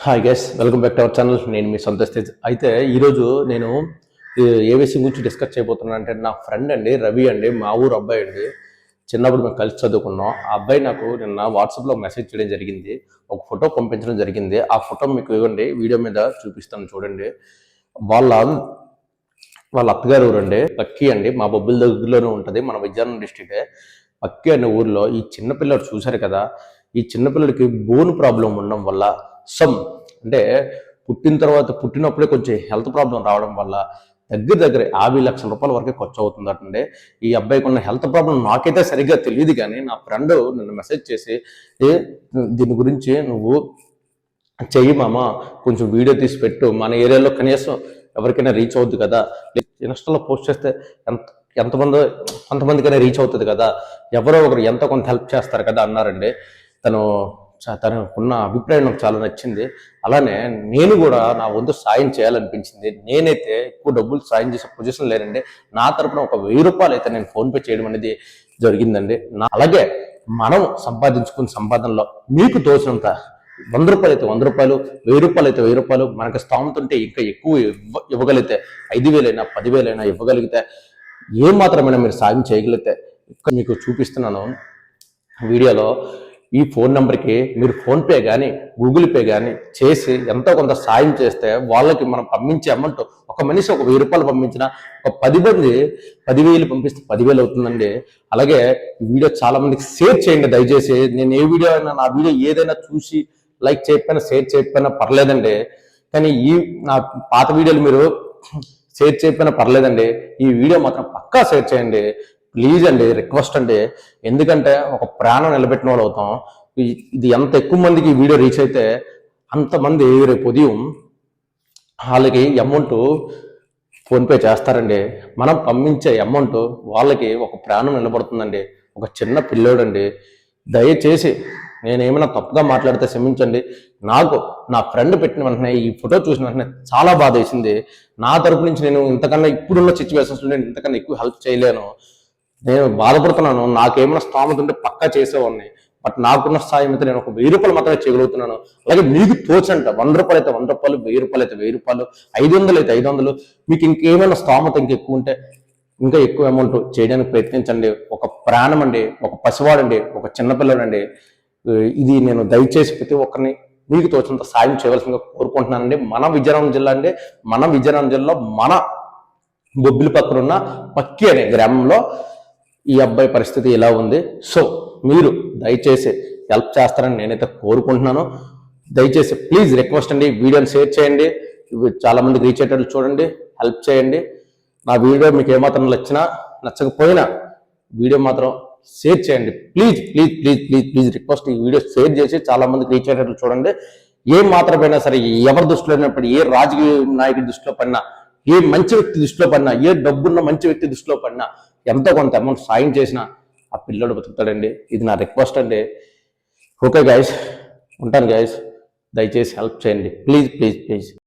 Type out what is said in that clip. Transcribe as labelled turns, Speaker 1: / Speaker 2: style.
Speaker 1: Hi guys, welcome back to our channel. నేను మీ సంతోష్ తేజ్. అయితే ఈరోజు నేను ఏవిసి గురించి డిస్కస్ చేయబోతున్నాను. అంటే నా ఫ్రెండ్ అండి, రవి అండి, మా ఊరు అబ్బాయి అండి. చిన్నప్పుడు మేము కలిసి చదువుకున్నాం. ఆ అబ్బాయి నాకు నిన్న వాట్సాప్లో మెసేజ్ చేయడం జరిగింది, ఒక ఫోటో పంపించడం జరిగింది. ఆ ఫోటో మీకు ఇవ్వండి, వీడియో మీద చూపిస్తాను చూడండి. వాళ్ళ వాళ్ళ అత్తగారు ఊరండి, పక్కి అండి, మా బొబ్బిల దగ్గరలోనే ఉంటుంది, మన విజయనగరం డిస్టిక్టే. పక్కి అనే ఊర్లో ఈ చిన్నపిల్లడు చూశారు కదా, ఈ చిన్నపిల్లడికి బోన్ ప్రాబ్లం ఉండడం వల్ల సమ్ అంటే పుట్టినప్పుడే కొంచెం హెల్త్ ప్రాబ్లం రావడం వల్ల దగ్గర 50 లక్షల రూపాయల వరకే ఖర్చు అవుతుందటండి. ఈ అబ్బాయికి ఉన్న హెల్త్ ప్రాబ్లం నాకైతే సరిగ్గా తెలియదు, కానీ నా ఫ్రెండ్ నిన్ను మెసేజ్ చేసి దీని గురించి నువ్వు చెయ్యి మామ, కొంచెం వీడియో తీసి పెట్టు, మన ఏరియాలో కనీసం ఎవరికైనా రీచ్ అవుద్ది కదా, ఇన్స్టాలో పోస్ట్ చేస్తే అంతమందికైనా రీచ్ అవుతుంది కదా, ఎవరో ఒకరు ఎంతో కొంత హెల్ప్ చేస్తారు కదా అన్నారండి. తనకున్న అభిప్రాయం నాకు చాలా నచ్చింది. అలానే నేను కూడా నా వంతు సాయం చేయాలనిపించింది. నేనైతే ఎక్కువ డబ్బులు సాయం చేసే పొజిషన్ లేనండి. నా తరపున ఒక 1000 రూపాయలు అయితే నేను ఫోన్పే చేయడం అనేది జరిగిందండి. అలాగే మనం సంపాదించుకున్న సంపాదనలో మీకు తోచినంత 100 రూపాయలు అయితే 100 రూపాయలు, 1000 రూపాయలు అయితే 1000 రూపాయలు, మనకు స్థామత ఉంటే ఇంకా ఎక్కువ ఇవ్వగలిగితే 5000 అయినా 10,000 అయినా ఇవ్వగలిగితే, ఏ మాత్రమైనా మీరు సాయం చేయగలిగితే ఇక్కడ మీకు చూపిస్తున్నాను వీడియోలో. ఈ ఫోన్ నెంబర్కి మీరు ఫోన్పే కానీ గూగుల్ పే కానీ చేసి ఎంతో కొంత సాయం చేస్తే వాళ్ళకి మనం పంపించే అమౌంట్, ఒక మనిషి ఒక 1000 రూపాయలు పంపించిన ఒక 10 మంది 10,000 పంపిస్తే 10,000 అవుతుందండి. అలాగే ఈ వీడియో చాలా మందికి షేర్ చేయండి దయచేసి. నేను ఏ వీడియో అయినా, నా వీడియో ఏదైనా చూసి లైక్ చేయకపోయినా షేర్ చేయకపోయినా పర్లేదండి, కానీ ఈ నా పాత వీడియోలు మీరు షేర్ చేయకపోయినా పర్లేదండి, ఈ వీడియో మాత్రం పక్కా షేర్ చేయండి ప్లీజ్ అండి, రిక్వెస్ట్ అండి. ఎందుకంటే ఒక ప్రాణం నిలబెట్టిన వాళ్ళు అవుతాం. ఇది ఎంత ఎక్కువ మందికి ఈ వీడియో రీచ్ అయితే అంతమంది రేపు ఉదయం వాళ్ళకి అమౌంట్ ఫోన్పే చేస్తారండి. మనం పంపించే అమౌంట్ వాళ్ళకి ఒక ప్రాణం నిలబడుతుందండి. ఒక చిన్న పిల్లోడండి. దయచేసి నేనేమైనా తప్పుగా మాట్లాడితే క్షమించండి. నాకు నా ఫ్రెండ్ పెట్టిన వెంటనే, ఈ ఫోటో చూసిన వెంటనే చాలా బాధ వేసింది. నా తరపు నుంచి నేను ఇంతకన్నా ఇప్పుడున్న సిచ్యువేషన్స్లో నేను ఇంతకన్నా ఎక్కువ హెల్ప్ చేయలేను. నేను బాధపడుతున్నాను. నాకేమైనా స్థామత ఉంటే పక్కా చేసేవాడిని. బట్ నాకున్న స్థాయి అయితే నేను ఒక 1000 రూపాయలు మాత్రమే చేయగలుగుతున్నాను. అలాగే మీకు తోచంట 100 రూపాయలు అయితే 100 రూపాయలు, 1000 రూపాయలు అయితే 1000 రూపాయలు, 500 అయితే 500, మీకు ఇంకేమైనా స్థామత ఇంకెక్కువ ఉంటే ఇంకా ఎక్కువ అమౌంట్ చేయడానికి ప్రయత్నించండి. ఒక ప్రాణం అండి, ఒక పసివాడండి, ఒక చిన్నపిల్లడండి. ఇది నేను దయచేసి ప్రతి ఒక్కరిని మీకు తోచినంత సాయం చేయవలసిందిగా కోరుకుంటున్నానండి. మన విజయనగరం జిల్లా అండి, మన విజయనగరం జిల్లాలో మన బొబ్బిలి పక్కన ఉన్న పక్కి అనే గ్రామంలో ఈ అబ్బాయి పరిస్థితి ఇలా ఉంది. సో మీరు దయచేసి హెల్ప్ చేస్తారని నేనైతే కోరుకుంటున్నాను. దయచేసి ప్లీజ్ రిక్వెస్ట్ అండి, వీడియోని షేర్ చేయండి, చాలా మందికి రీచ్ అయ్యేటట్లు చూడండి, హెల్ప్ చేయండి. నా వీడియో మీకు ఏమాత్రం నచ్చకపోయినా వీడియో మాత్రం షేర్ చేయండి please please please please please request. ఈ వీడియో షేర్ చేసి చాలా మందికి రీచ్ అయ్యేటట్లు చూడండి. ఏ మాత్రమైనా సరే, ఎవరి దృష్టిలో అయినప్పుడు, ఏ రాజకీయ నాయకుడి దృష్టిలో పడినా, ఏ మంచి వ్యక్తి దృష్టిలో పడినా, ఏ డబ్బున్న మంచి వ్యక్తి దృష్టిలో పడినా, ఎంతో కొంత అమౌంట్ సాయం చేసినా ఆ పిల్లడు బతుకుతాడండి. ఇది నా రిక్వెస్ట్ అండి. ఓకే గైస్, ఉంటాను గైస్. దయచేసి హెల్ప్ చేయండి ప్లీజ్ ప్లీజ్ ప్లీజ్.